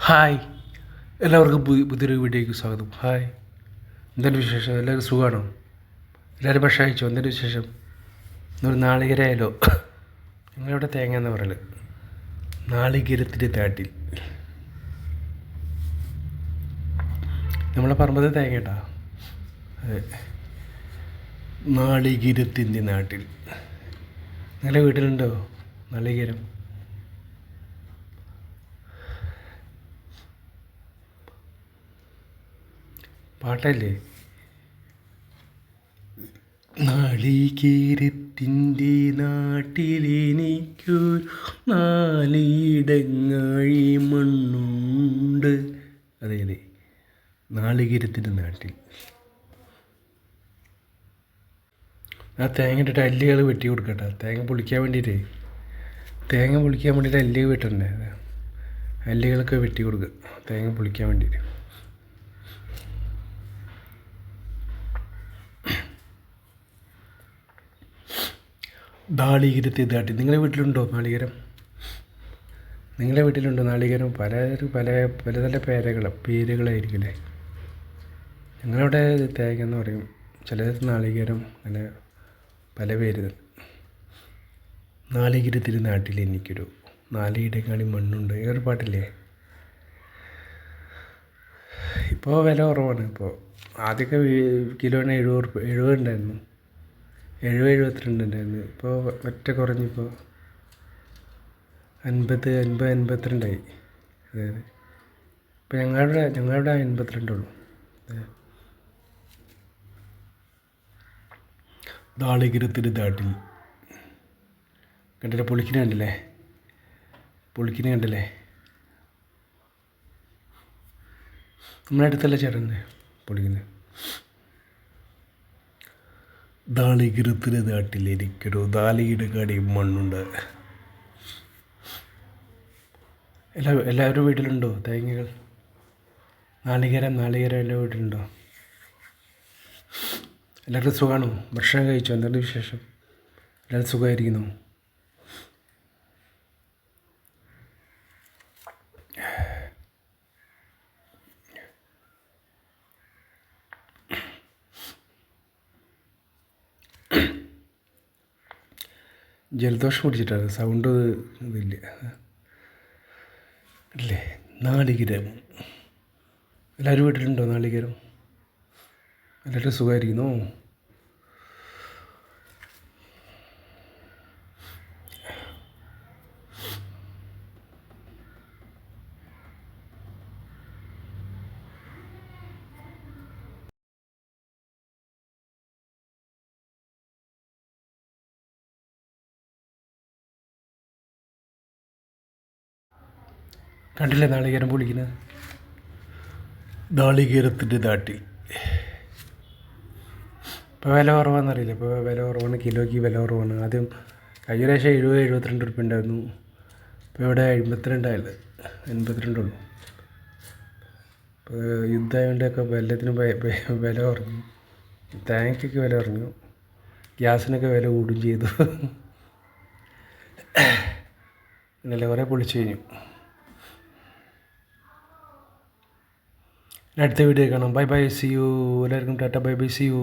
Hi, എല്ലാവർക്കും പുതിയൊരു വീഡിയോയ്ക്ക് സ്വാഗതം. ഹായ്, എന്തെങ്കിലും വിശേഷം? എല്ലാവരും സുഖമാണോ? എല്ലാവരും ഭക്ഷണം കഴിച്ചോ? എന്തെങ്കിലും വിശേഷം? ഇന്നൊരു നാളികേരമായാലോ? നിങ്ങളിവിടെ തേങ്ങ എന്ന് പറയല്, നാളികേരത്തിൻ്റെ നാട്ടിൽ. നമ്മളെ പറമ്പത്തെ തേങ്ങ കേട്ടാ, അതെ, നാളികേരത്തിൻ്റെ നാട്ടിൽ. നിങ്ങളുടെ വീട്ടിലുണ്ടോ നാളികേരം? പാട്ടല്ലേ? നാളികേരത്തിൻ്റെ നാട്ടിലെനിക്കൊരു നാലിടങ്ങഴി മണ്ണുണ്ട്. അതെ അതെ, നാളികേരത്തിൻ്റെ നാട്ടിൽ. ആ തേങ്ങ ഇട്ടിട്ട് അല്ലികൾ വെട്ടി കൊടുക്കട്ടെ, തേങ്ങ പൊളിക്കാൻ വേണ്ടിയിട്ട്. തേങ്ങ പൊളിക്കാൻ വേണ്ടിയിട്ട് അല്ലി വെട്ടണ്ടേ, അല്ലികളൊക്കെ വെട്ടി കൊടുക്കുക തേങ്ങ പൊളിക്കാൻ വേണ്ടിയിട്ട്. നാളികേരത്തെ നാട്ടിൽ. നിങ്ങളുടെ വീട്ടിലുണ്ടോ നാളികേരം? നിങ്ങളുടെ വീട്ടിലുണ്ടോ നാളികേരം? പലരും പല പല പേരുകളായിരിക്കില്ലേ. ഞങ്ങളവിടെ തേങ്ങ എന്ന് പറയും, ചിലത് നാളികേരം, അങ്ങനെ പല പേരുകൾ. നാളികേരത്തിൻ്റെ നാട്ടിൽ എനിക്കൊരു നാലിടങ്ങാടി മണ്ണുണ്ട്, ഇങ്ങനൊരു പാട്ടില്ലേ? ഇപ്പോൾ വില കുറവാണ്. ഇപ്പോൾ ആദ്യമൊക്കെ കിലോന് 70 ഉണ്ടായിരുന്നു, 72 ഉണ്ടായിരുന്നു. ഇപ്പോൾ ഒറ്റ കുറഞ്ഞിപ്പോൾ 52 അതായത് ഇപ്പോൾ ഞങ്ങളുടെ 52 ഉള്ളൂ. നാളികേരത്തിൻ്റെ നാട്ടിൽ. കണ്ടില്ലേ പൊളിക്കിന്? കണ്ടില്ലേ? നമ്മുടെ അടുത്തല്ല ചേട്ടൻ്റെ പൊളിക്കുന്നത്. നാളികേരത്തിൻ്റെ നാട്ടിൽ എനിക്കൊരു നാലിടങ്ങാടി മണ്ണുണ്ട്. എല്ലാവരും വീട്ടിലുണ്ടോ തേങ്ങകൾ? നാളികേരം എല്ലാ വീട്ടിലുണ്ടോ? എല്ലാവർക്കും സുഖമാണോ? ഭക്ഷണം കഴിച്ചോ? എന്താണ് വിശേഷം? എല്ലാവരും സുഖമായിരിക്കുന്നു? ജലദോഷം പിടിച്ചിട്ടാണ്, സൗണ്ട് ഇതില്ല അല്ലേ? നാളികേരം എല്ലാവരും വീട്ടിലുണ്ടോ? നാളികേരം എല്ലാവരും സുഖമായിരിക്കുന്നു? കണ്ടില്ലേ നാളികേരം പൊളിക്കുന്നത്? നാളികേരത്തിൻ്റെ നാട്ടിൽ. ഇപ്പോൾ വില കുറവാണെന്നറിയില്ല. ഇപ്പോൾ വില കുറവാണ്, കിലോയ്ക്ക് വില കുറവാണ്. ആദ്യം കഴിഞ്ഞ പ്രാവശ്യം 72 ഉറുപ്പ്യ ഉണ്ടായിരുന്നു. ഇപ്പോൾ ഇവിടെ 82 82 ഇപ്പോൾ യുദ്ധമായതുകൊണ്ടൊക്കെ എല്ലാത്തിനും വില കുറഞ്ഞു. തേങ്ങയ്ക്കൊക്കെ വില കുറഞ്ഞു, ഗ്യാസിനൊക്കെ വില കൂടുകയും ചെയ്തു. ഇന്നലെ കുറേ പൊളിച്ചു കഴിഞ്ഞു. അടുത്ത വീഡിയോ കാണാം. Bye bye, see you. എല്ലാവർക്കും tata, bye bye, see U.